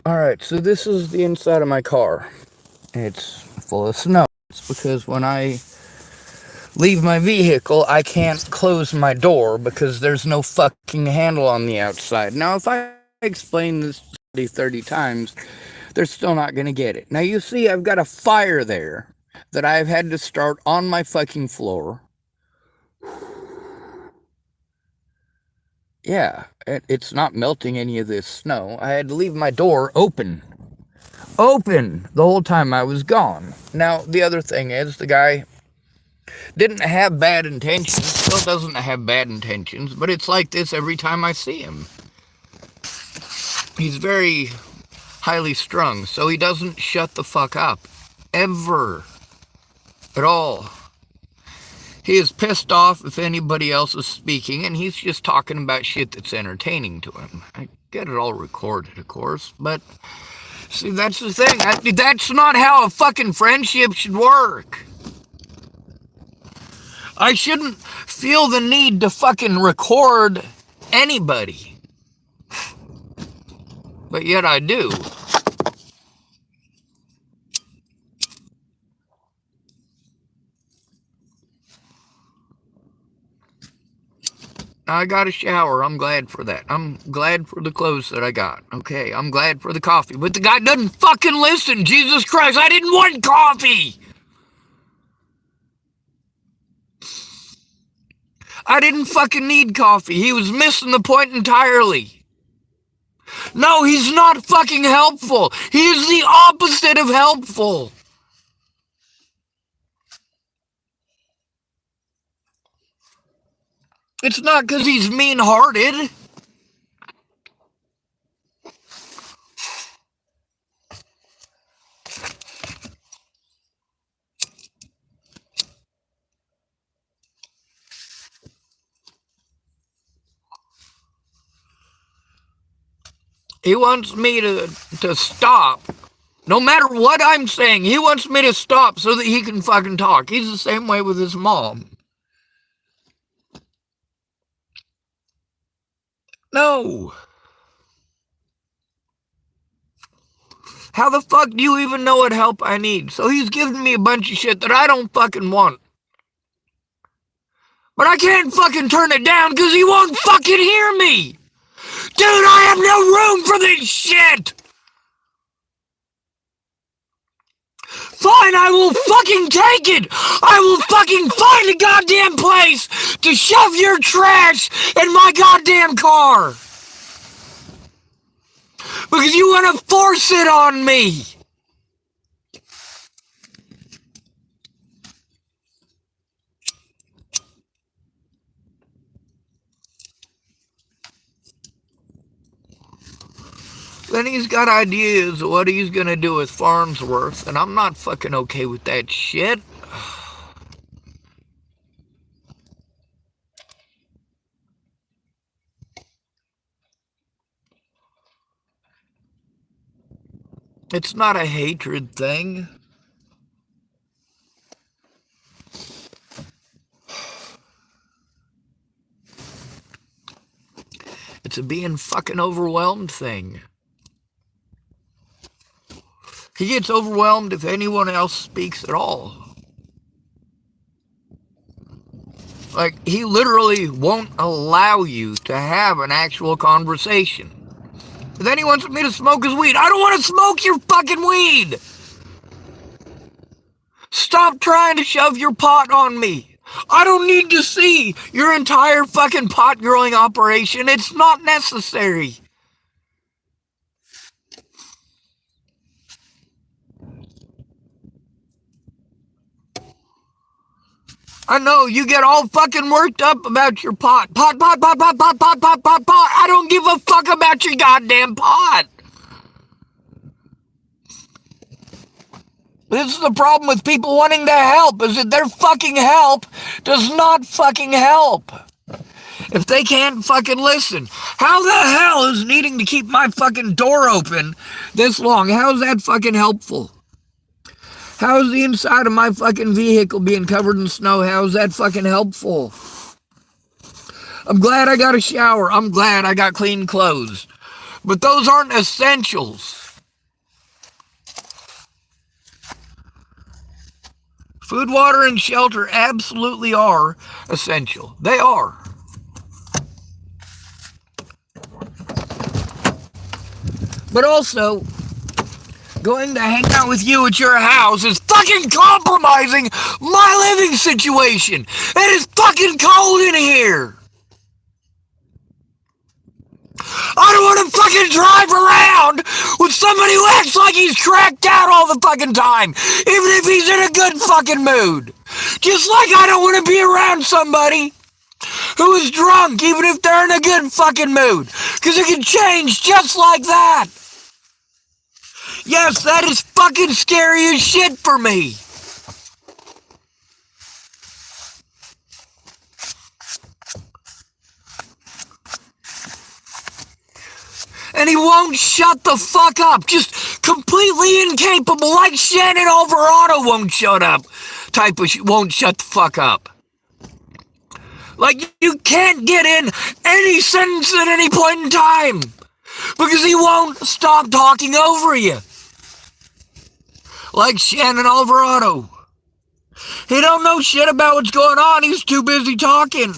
Alright, so this is the inside of my car. It's full of snow. It's because when I leave my vehicle, I can't close my door because there's no fucking handle on the outside. Now, if I explain this 30 times, they're still not going to get it. Now, you see, I've got a fire there that I've had to start on my fucking floor. Yeah, it's not melting any of this snow. I had to leave my door open the whole time I was gone. Now, the other thing is, the guy didn't have bad intentions, still doesn't have bad intentions, but it's like this every time I see him. He's very highly strung, so he doesn't shut the fuck up. Ever. At all. He is pissed off if anybody else is speaking, and he's just talking about shit that's entertaining to him. I get it all recorded, of course, but see, that's the thing. That's not how a fucking friendship should work. I shouldn't feel the need to fucking record anybody. But yet I do. I got a shower. I'm glad for that. I'm glad for the clothes that I got. Okay, I'm glad for the coffee. But the guy doesn't fucking listen. Jesus Christ, I didn't want coffee. I didn't fucking need coffee. He was missing the point entirely. No, he's not fucking helpful. He is the opposite of helpful. It's not because he's mean-hearted. He wants me to stop. No matter what I'm saying, he wants me to stop so that he can fucking talk. He's the same way with his mom. No. How the fuck do you even know what help I need? So he's giving me a bunch of shit that I don't fucking want. But I can't fucking turn it down because he won't fucking hear me. Dude, I have no room for this shit. Fine, I will fucking take it. I will fucking find a goddamn place to shove your trash in my goddamn car. Because you want to force it on me. Then he's got ideas of what he's gonna do with Farnsworth, and I'm not fucking okay with that shit. It's not a hatred thing. It's a being fucking overwhelmed thing. He gets overwhelmed if anyone else speaks at all. Like, he literally won't allow you to have an actual conversation. But then he wants me to smoke his weed. I don't want to smoke your fucking weed! Stop trying to shove your pot on me. I don't need to see your entire fucking pot growing operation. It's not necessary. I know, you get all fucking worked up about your pot. Pot. I don't give a fuck about your goddamn pot. This is the problem with people wanting to help, is that their fucking help does not fucking help. If they can't fucking listen, how the hell is needing to keep my fucking door open this long? How is that fucking helpful? How is the inside of my fucking vehicle being covered in snow? How is that fucking helpful? I'm glad I got a shower. I'm glad I got clean clothes. But those aren't essentials. Food, water, and shelter absolutely are essential. They are. But also, going to hang out with you at your house is fucking compromising my living situation. It is fucking cold in here. I don't want to fucking drive around with somebody who acts like he's cracked out all the fucking time, even if he's in a good fucking mood. Just like I don't want to be around somebody who is drunk, even if they're in a good fucking mood, because it can change just like that. Yes, that is fucking scary as shit for me. And he won't shut the fuck up. Just completely incapable, like Shannon Alvarado won't shut up. Won't shut the fuck up. Like, you can't get in any sentence at any point in time. Because he won't stop talking over you. Like Shannon Alvarado. He don't know shit about what's going on. He's too busy talking.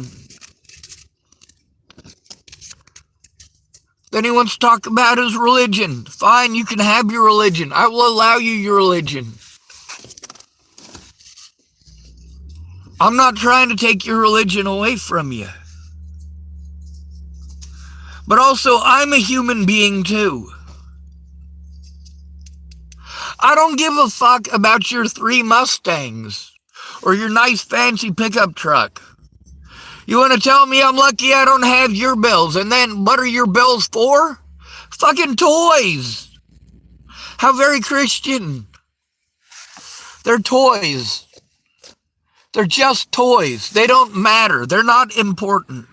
Then he wants to talk about his religion. Fine, you can have your religion. I will allow you your religion. I'm not trying to take your religion away from you. But also, I'm a human being too. I don't give a fuck about your 3 Mustangs or your nice fancy pickup truck. You want to tell me I'm lucky I don't have your bills, and then what are your bills for? Fucking toys. How very Christian. They're toys. They're just toys. They don't matter. They're not important.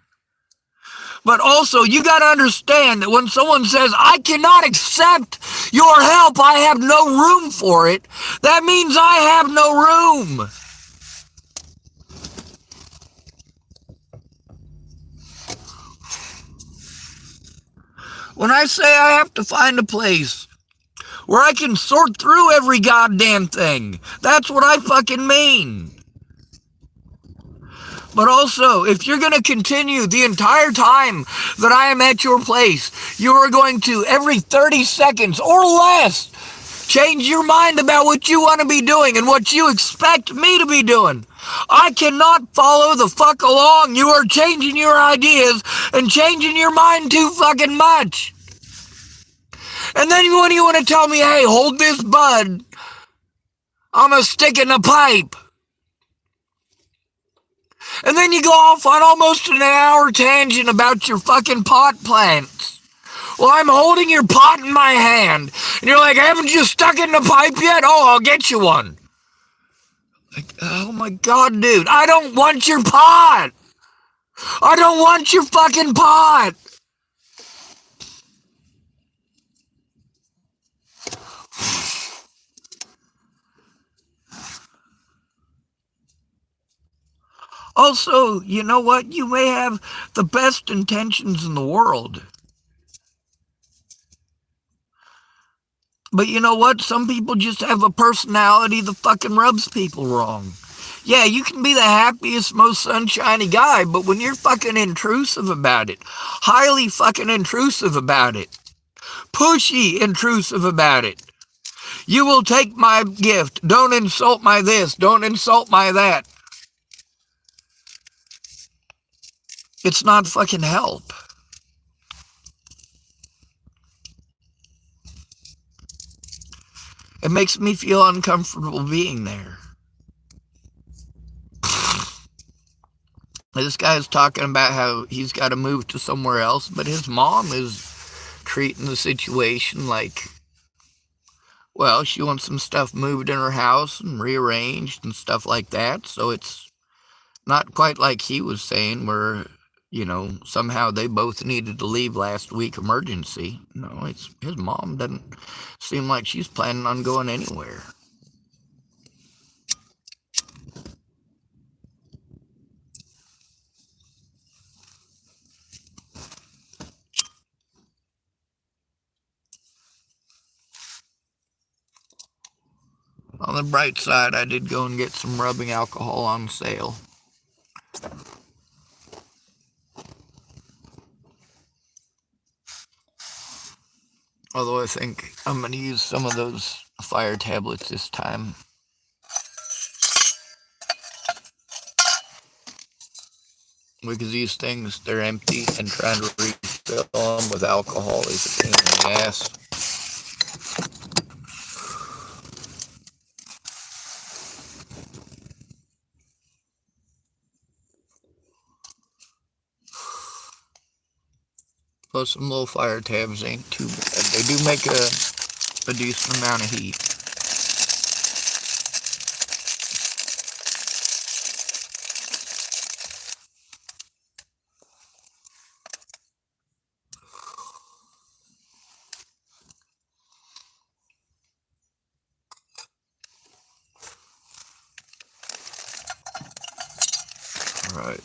But also, you got to understand that when someone says, I cannot accept your help, I have no room for it, that means I have no room. When I say I have to find a place where I can sort through every goddamn thing, that's what I fucking mean. But also, if you're going to continue the entire time that I am at your place, you are going to, every 30 seconds or less, change your mind about what you want to be doing and what you expect me to be doing. I cannot follow the fuck along. You are changing your ideas and changing your mind too fucking much. And then when you want to tell me, hey, hold this bud, I'm a stick in the pipe. And then you go off on almost an hour tangent about your fucking pot plants. Well, I'm holding your pot in my hand. And you're like, haven't you stuck it in the pipe yet? Oh, I'll get you one. Like, oh my God, dude, I don't want your pot. I don't want your fucking pot. Also, you know what? You may have the best intentions in the world. But you know what? Some people just have a personality that fucking rubs people wrong. Yeah, you can be the happiest, most sunshiny guy, but when you're fucking intrusive about it, highly fucking intrusive about it, pushy intrusive about it, you will take my gift, don't insult my this, don't insult my that. It's not fucking help. It makes me feel uncomfortable being there. This guy's talking about how he's got to move to somewhere else, but his mom is treating the situation like, well, she wants some stuff moved in her house and rearranged and stuff like that. So it's not quite like he was saying where, you know, somehow they both needed to leave last week emergency. No, it's his mom doesn't seem like she's planning on going anywhere. On the bright side, I did go and get some rubbing alcohol on sale. Although I think I'm going to use some of those fire tablets this time. Because these things, they're empty, and trying to refill them with alcohol is a pain in the ass. Plus, some little fire tabs ain't too bad. They do make a decent amount of heat. Alright.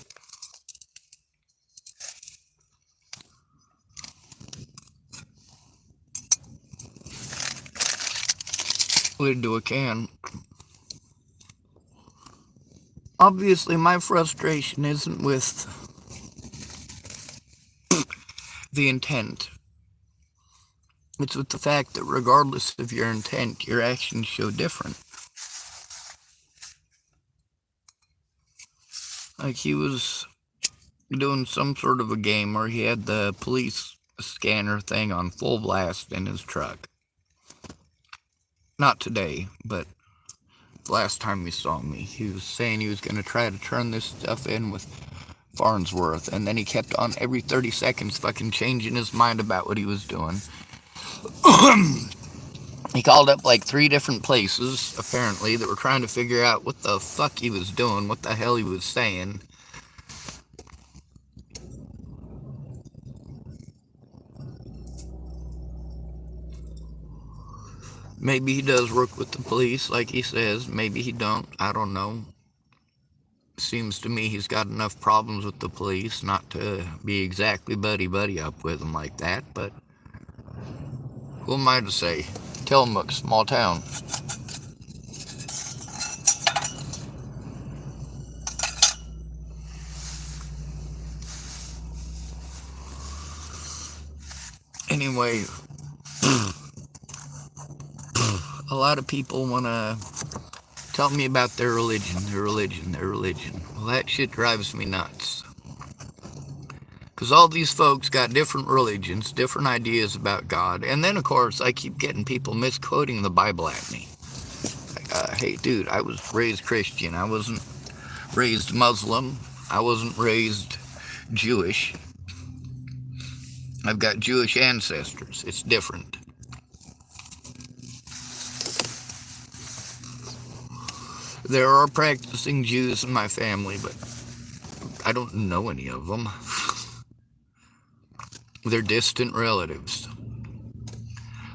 Lid to a can. Obviously, my frustration isn't with the intent. It's with the fact that regardless of your intent, your actions show different. Like he was doing some sort of a game where he had the police scanner thing on full blast in his truck. Not today, but the last time he saw me, he was saying he was going to try to turn this stuff in with Farnsworth, and then he kept on every 30 seconds fucking changing his mind about what he was doing. He called up like 3 different places, apparently, that were trying to figure out what the fuck he was doing, what the hell he was saying. Maybe he does work with the police, like he says. Maybe he don't. I don't know. Seems to me he's got enough problems with the police not to be exactly buddy up with them like that, but who am I to say? Tillamook, small town. Anyway, a lot of people want to tell me about their religion. Well, that shit drives me nuts. Because all these folks got different religions, different ideas about God. And then, of course, I keep getting people misquoting the Bible at me. Like, hey, dude, I was raised Christian. I wasn't raised Muslim. I wasn't raised Jewish. I've got Jewish ancestors. It's different. There are practicing Jews in my family, but I don't know any of them. They're distant relatives.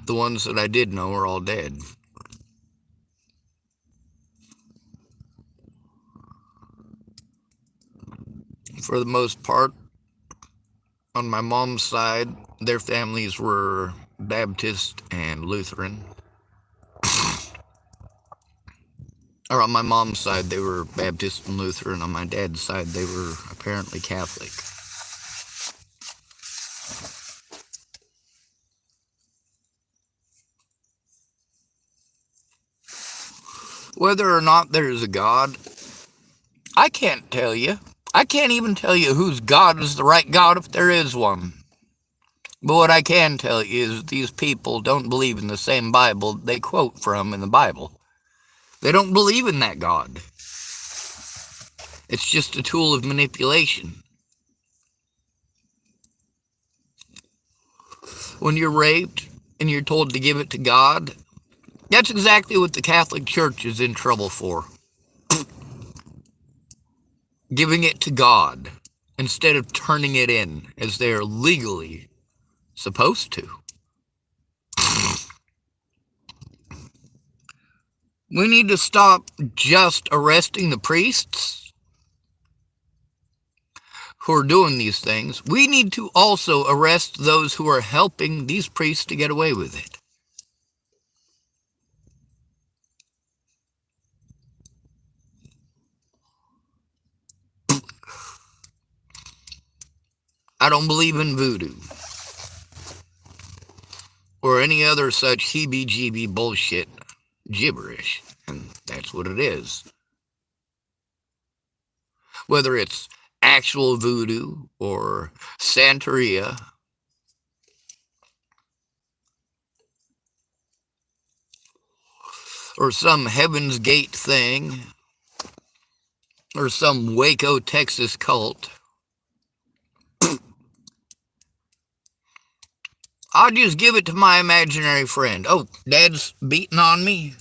The ones that I did know are all dead. For the most part, on my mom's side, their families were Baptist and Lutheran. Or on my mom's side, they were Baptist and Lutheran. On my dad's side, they were apparently Catholic. Whether or not there is a God, I can't tell you. I can't even tell you whose God is the right God if there is one. But what I can tell you is these people don't believe in the same Bible they quote from in the Bible. They don't believe in that God. It's just a tool of manipulation. When you're raped and you're told to give it to God, that's exactly what the Catholic Church is in trouble for. Giving it to God instead of turning it in as they are legally supposed to. We need to stop just arresting the priests who are doing these things. We need to also arrest those who are helping these priests to get away with it. I don't believe in voodoo or any other such heebie-jeebie bullshit gibberish, and that's what it is. Whether it's actual voodoo or Santeria or some Heaven's Gate thing or some Waco, Texas cult, I'll just give it to my imaginary friend. Oh, Dad's beating on me?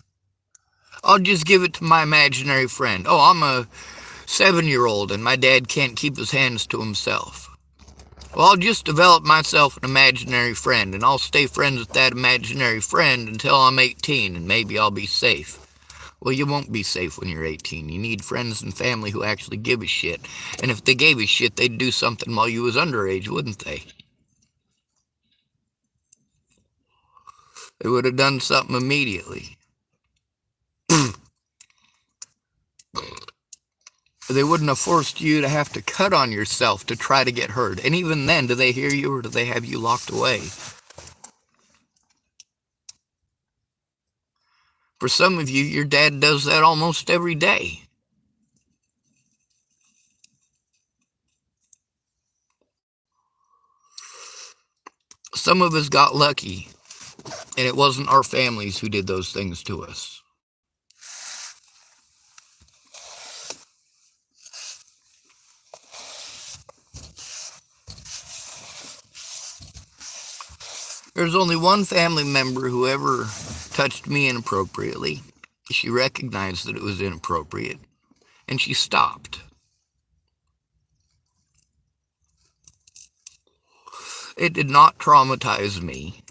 I'll just give it to my imaginary friend. Oh, I'm a 7-year-old and my dad can't keep his hands to himself. Well, I'll just develop myself an imaginary friend, and I'll stay friends with that imaginary friend until I'm 18, and maybe I'll be safe. Well, you won't be safe when you're 18. You need friends and family who actually give a shit. And if they gave a shit, they'd do something while you was underage, wouldn't they? They would have done something immediately. They wouldn't have forced you to have to cut on yourself to try to get heard. And even then, do they hear you or do they have you locked away? For some of you, your dad does that almost every day. Some of us got lucky, and it wasn't our families who did those things to us. There's only one family member who ever touched me inappropriately. She recognized that it was inappropriate, and she stopped. It did not traumatize me.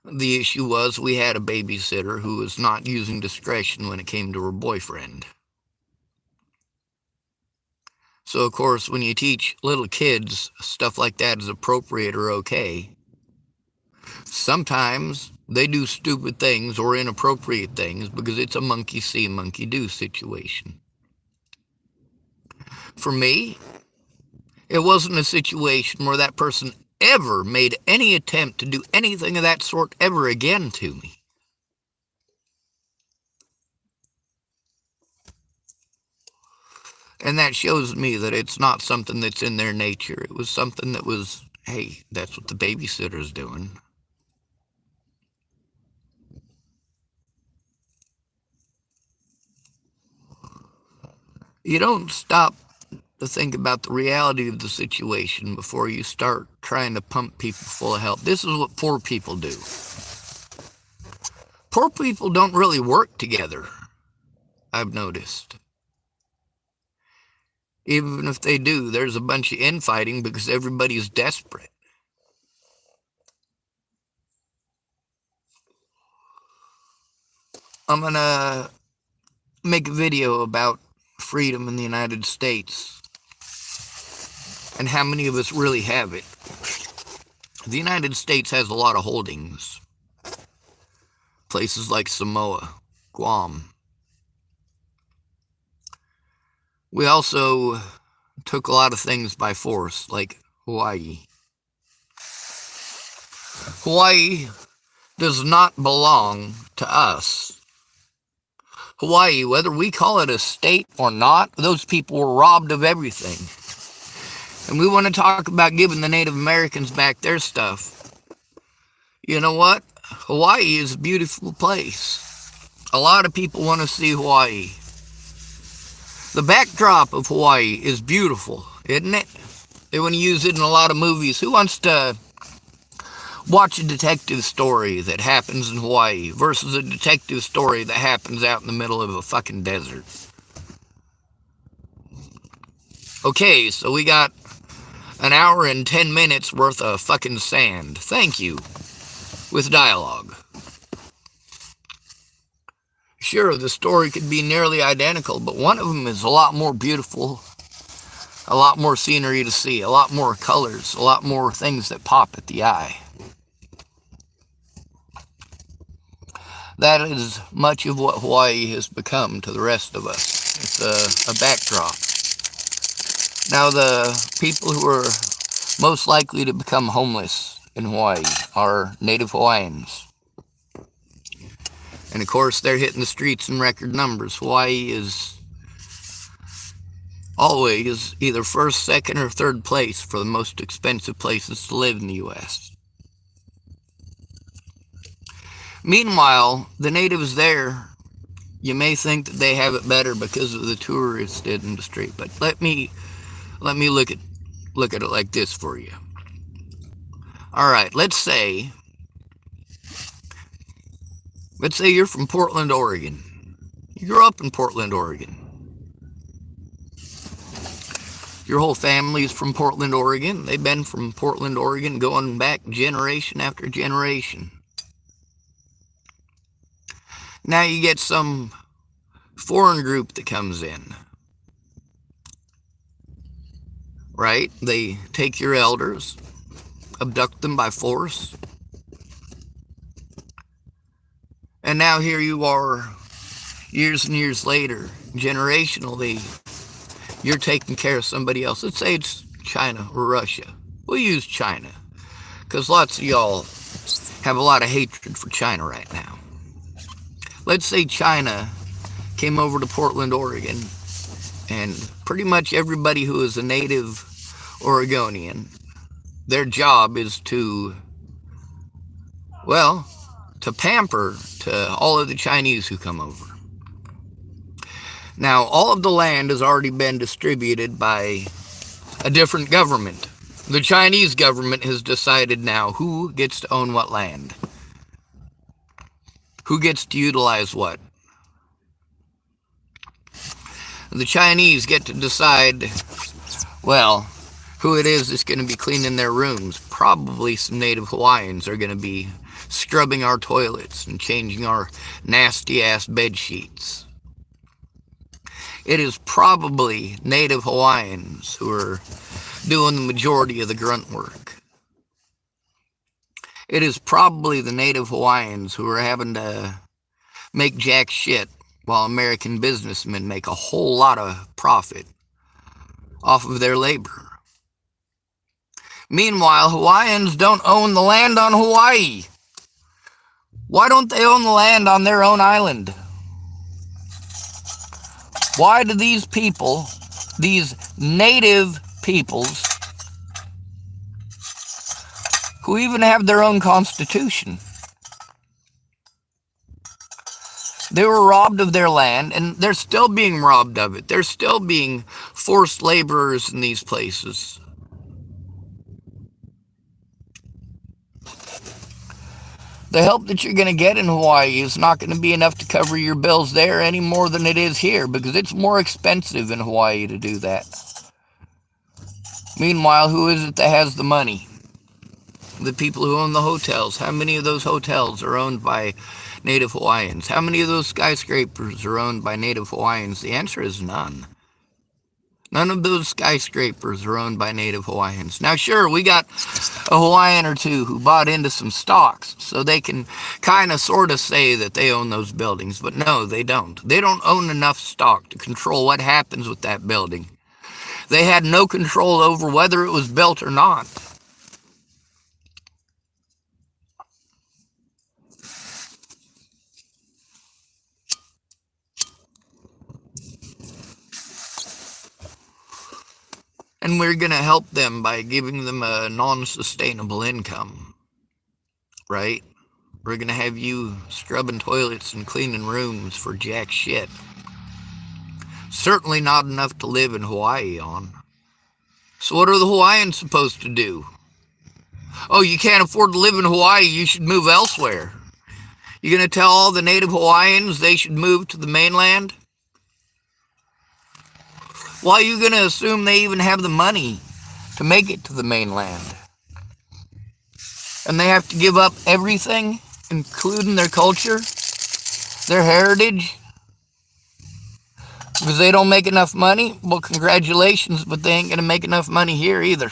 The issue was we had a babysitter who was not using discretion when it came to her boyfriend. So, of course, when you teach little kids stuff like that is appropriate or okay, sometimes they do stupid things or inappropriate things because it's a monkey see, monkey do situation. For me, it wasn't a situation where that person ever made any attempt to do anything of that sort ever again to me. And that shows me that it's not something that's in their nature. It was something that was, hey, that's what the babysitter's doing. You don't stop to think about the reality of the situation before you start trying to pump people full of help. This is what poor people do. Poor people don't really work together, I've noticed. Even if they do, there's a bunch of infighting because everybody's desperate. I'm going to make a video about freedom in the United States and how many of us really have it. The United States has a lot of holdings. Places like Samoa, Guam. We also took a lot of things by force, like Hawaii. Hawaii does not belong to us. Hawaii, whether we call it a state or not, those people were robbed of everything. And we want to talk about giving the Native Americans back their stuff. You know what? Hawaii is a beautiful place. A lot of people want to see Hawaii. The backdrop of Hawaii is beautiful, isn't it? They want to use it in a lot of movies. Who wants to watch a detective story that happens in Hawaii versus a detective story that happens out in the middle of a fucking desert? Okay, so we got an hour and 10 minutes worth of fucking sand. Thank you. With dialogue. Sure, the story could be nearly identical, but one of them is a lot more beautiful, a lot more scenery to see, a lot more colors, a lot more things that pop at the eye. That is much of what Hawaii has become to the rest of us. It's a backdrop. Now, the people who are most likely to become homeless in Hawaii are Native Hawaiians. And of course, they're hitting the streets in record numbers. Hawaii is always either first, second, or third place for the most expensive places to live in the U.S. Meanwhile, the natives there, you may think that they have it better because of the tourist industry, but let me look at it like this for you. All right, let's say you're from Portland, Oregon. You grew up in Portland, Oregon. Your whole family's from Portland, Oregon. They've been from Portland, Oregon, going back generation after generation. Now you get some foreign group that comes in, right? They take your elders, abduct them by force, and now here you are, years and years later, generationally, you're taking care of somebody else. Let's say it's China or Russia. We'll use China, because lots of y'all have a lot of hatred for China right now. Let's say China came over to Portland, Oregon, and pretty much everybody who is a native Oregonian, their job is to pamper to all of the Chinese who come over. Now, all of the land has already been distributed by a different government. The Chinese government has decided now who gets to own what land, who gets to utilize what. The Chinese get to decide, who it is that's going to be cleaning their rooms. Probably some Native Hawaiians are going to be scrubbing our toilets and changing our nasty-ass bed sheets. It is probably Native Hawaiians who are doing the majority of the grunt work. It is probably the Native Hawaiians who are having to make jack shit while American businessmen make a whole lot of profit off of their labor. Meanwhile, Hawaiians don't own the land on Hawaii. Why don't they own the land on their own island? Why do these people, these native peoples, who even have their own constitution, they were robbed of their land, and they're still being robbed of it. They're still being forced laborers in these places. The help that you're going to get in Hawaii is not going to be enough to cover your bills there any more than it is here, because it's more expensive in Hawaii to do that. Meanwhile, who is it that has the money? The people who own the hotels. How many of those hotels are owned by Native Hawaiians? How many of those skyscrapers are owned by Native Hawaiians? The answer is none. None of those skyscrapers are owned by Native Hawaiians. Now, sure, we got a Hawaiian or two who bought into some stocks, so they can kind of sort of say that they own those buildings, but no, they don't. They don't own enough stock to control what happens with that building. They had no control over whether it was built or not. And we're going to help them by giving them a non-sustainable income, right? We're going to have you scrubbing toilets and cleaning rooms for jack shit. Certainly not enough to live in Hawaii on. So what are the Hawaiians supposed to do? Oh, you can't afford to live in Hawaii, you should move elsewhere. You're going to tell all the Native Hawaiians they should move to the mainland? Why are you going to assume they even have the money to make it to the mainland? And they have to give up everything, including their culture, their heritage, because they don't make enough money? Well, congratulations, but they ain't going to make enough money here either.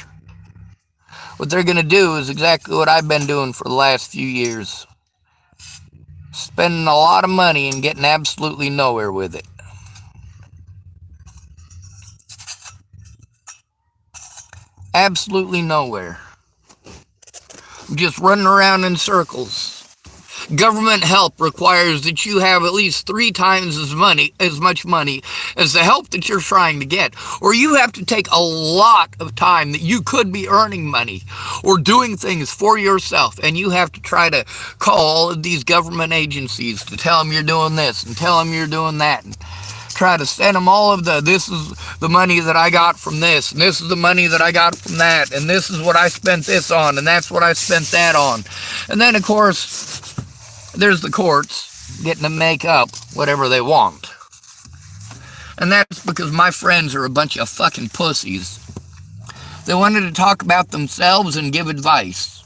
What they're going to do is exactly what I've been doing for the last few years. Spending a lot of money and getting absolutely nowhere with it. Absolutely nowhere. I'm just running around in circles. Government help requires that you have at least 3 times as much money as the help that you're trying to get. Or you have to take a lot of time that you could be earning money or doing things for yourself, and you have to try to call all of these government agencies to tell them you're doing this and tell them you're doing that, and try to send them all of this is the money that I got from this, and this is the money that I got from that, and this is what I spent this on, and that's what I spent that on. And then, of course, there's the courts getting to make up whatever they want. And that's because my friends are a bunch of fucking pussies. They wanted to talk about themselves and give advice.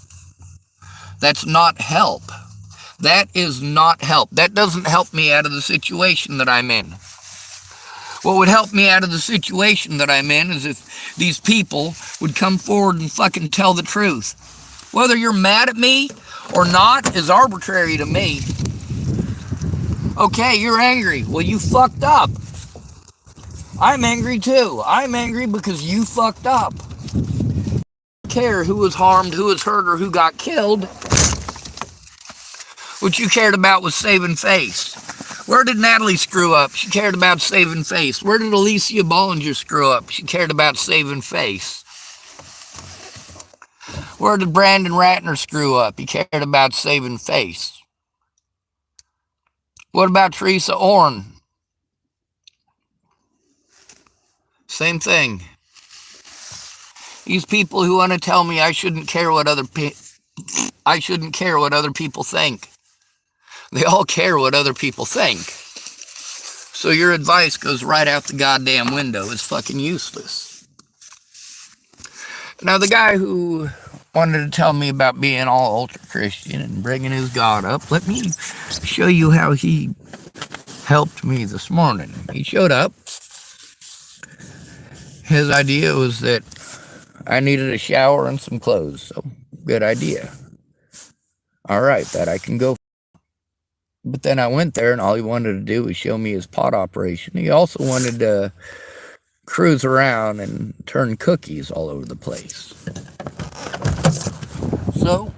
That's not help. That is not help. That doesn't help me out of the situation that I'm in. What would help me out of the situation that I'm in is if these people would come forward and fucking tell the truth. Whether you're mad at me or not is arbitrary to me. Okay, you're angry. Well, you fucked up. I'm angry too. I'm angry because you fucked up. I don't care who was harmed, who was hurt, or who got killed. What you cared about was saving face. Where did Natalie screw up? She cared about saving face. Where did Alicia Bollinger screw up? She cared about saving face. Where did Brandon Ratner screw up? He cared about saving face. What about Teresa Orn? Same thing. These people who want to tell me I shouldn't care what other people think. They all care what other people think. So your advice goes right out the goddamn window. It's fucking useless. Now, the guy who wanted to tell me about being all ultra-Christian and bringing his God up, let me show you how he helped me this morning. He showed up. His idea was that I needed a shower and some clothes, so good idea. All right, that I can go. But then I went there, and all he wanted to do was show me his pot operation. He also wanted to cruise around and turn cookies all over the place. So,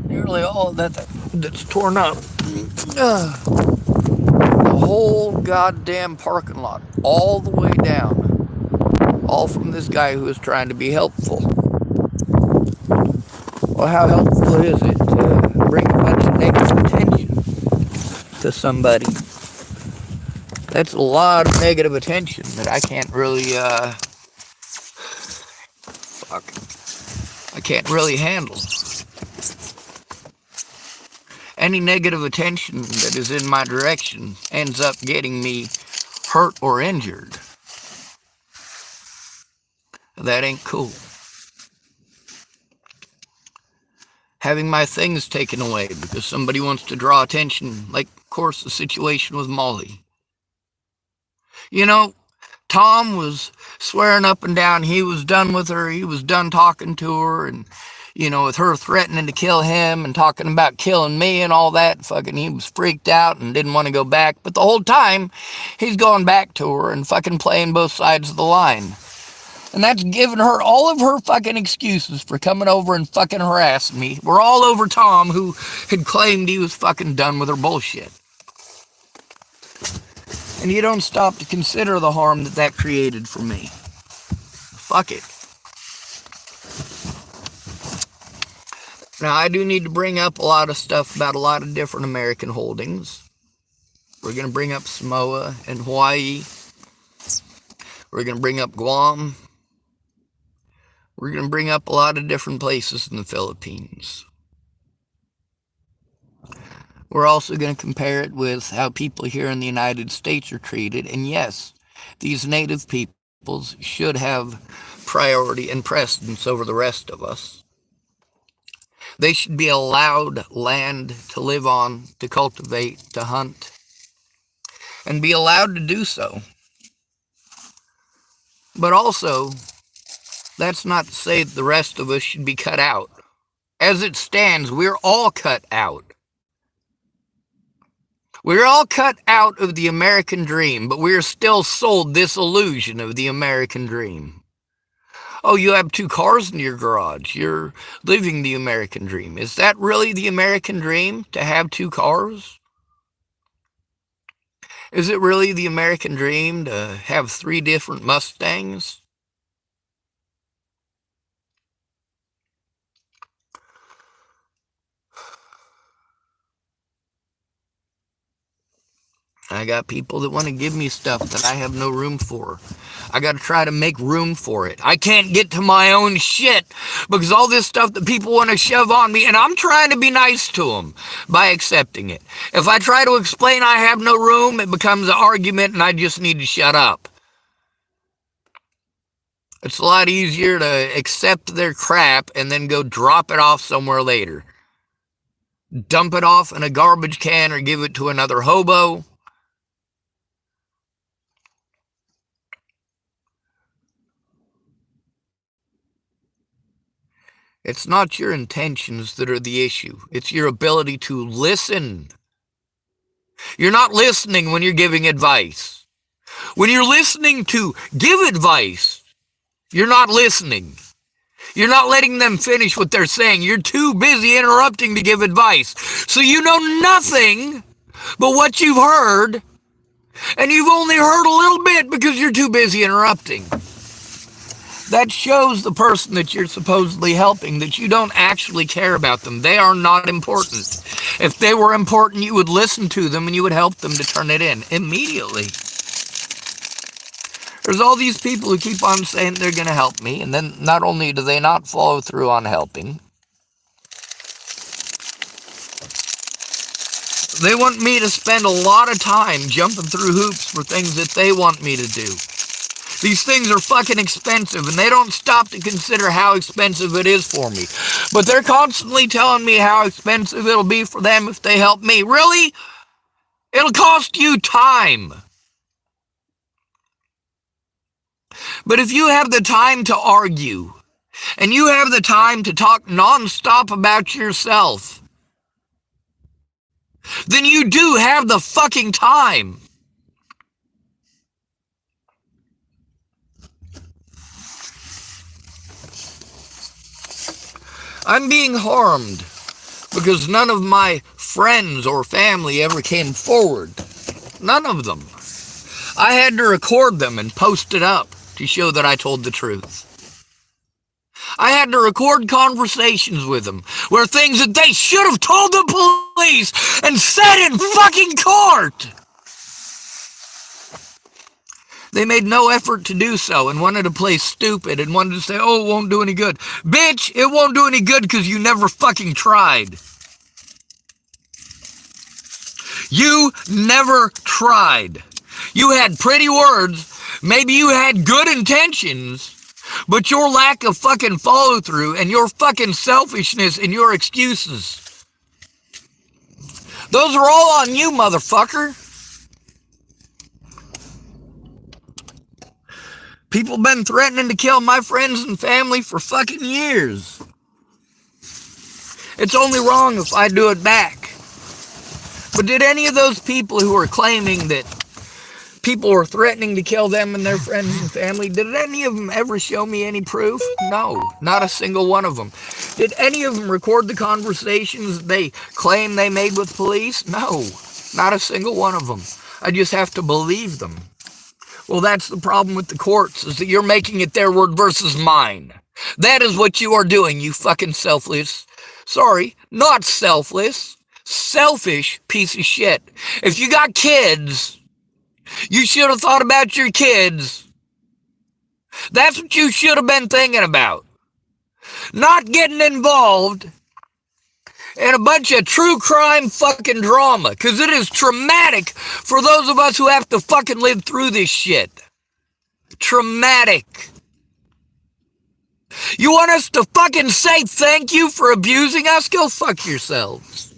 nearly all of that's torn up. The whole goddamn parking lot, all the way down. All from this guy who is trying to be helpful. Well, how helpful is it to bring a bunch of negative attention to somebody? That's a lot of negative attention that I can't really, I can't really handle. Any negative attention that is in my direction ends up getting me hurt or injured. That ain't cool. Having my things taken away because somebody wants to draw attention, like, of course, the situation with Molly. You know, Tom was swearing up and down he was done with her, he was done talking to her, and, you know, with her threatening to kill him and talking about killing me and all that, fucking he was freaked out and didn't want to go back. But the whole time, he's going back to her and fucking playing both sides of the line. And that's giving her all of her fucking excuses for coming over and fucking harassing me. We're all over Tom, who had claimed he was fucking done with her bullshit. And you don't stop to consider the harm that created for me. Fuck it. Now, I do need to bring up a lot of stuff about a lot of different American holdings. We're going to bring up Samoa and Hawaii. We're going to bring up Guam. We're going to bring up a lot of different places in the Philippines. We're also going to compare it with how people here in the United States are treated. And yes, these native peoples should have priority and precedence over the rest of us. They should be allowed land to live on, to cultivate, to hunt, and be allowed to do so. But also, that's not to say that the rest of us should be cut out. As it stands, we're all cut out. We're all cut out of the American dream, but we're still sold this illusion of the American dream. Oh, you have 2 cars in your garage. You're living the American dream. Is that really the American dream, to have 2 cars? Is it really the American dream to have 3 different Mustangs? I got people that want to give me stuff that I have no room for. I got to try to make room for it. I can't get to my own shit because all this stuff that people want to shove on me, and I'm trying to be nice to them by accepting it. If I try to explain I have no room, it becomes an argument and I just need to shut up. It's a lot easier to accept their crap and then go drop it off somewhere later. Dump it off in a garbage can or give it to another hobo. It's not your intentions that are the issue. It's your ability to listen. You're not listening when you're giving advice. When you're listening to give advice, you're not listening. You're not letting them finish what they're saying. You're too busy interrupting to give advice. So you know nothing but what you've heard, and you've only heard a little bit because you're too busy interrupting. That shows the person that you're supposedly helping that you don't actually care about them. They are not important. If they were important, you would listen to them and you would help them to turn it in immediately. There's all these people who keep on saying they're going to help me, and then not only do they not follow through on helping, they want me to spend a lot of time jumping through hoops for things that they want me to do. These things are fucking expensive, and they don't stop to consider how expensive it is for me. But they're constantly telling me how expensive it'll be for them if they help me. Really? It'll cost you time. But if you have the time to argue, and you have the time to talk nonstop about yourself, then you do have the fucking time. I'm being harmed because none of my friends or family ever came forward. None of them. I had to record them and post it up to show that I told the truth. I had to record conversations with them where things that they should have told the police and said in fucking court. They made no effort to do so and wanted to play stupid and wanted to say, oh, it won't do any good. Bitch, it won't do any good because you never fucking tried. You never tried. You had pretty words. Maybe you had good intentions. But your lack of fucking follow-through and your fucking selfishness and your excuses, those are all on you, motherfucker. People been threatening to kill my friends and family for fucking years. It's only wrong if I do it back. But did any of those people who are claiming that people were threatening to kill them and their friends and family, did any of them ever show me any proof? No, not a single one of them. Did any of them record the conversations they claim they made with police? No, not a single one of them. I just have to believe them. Well, that's the problem with the courts, is that you're making it their word versus mine. That is what you are doing, you fucking selfless. Sorry, not selfless. Selfish piece of shit. If you got kids, you should have thought about your kids. That's what you should have been thinking about. Not getting involved in a bunch of true crime fucking drama. Because it is traumatic for those of us who have to fucking live through this shit. Traumatic. You want us to fucking say thank you for abusing us? Go fuck yourselves.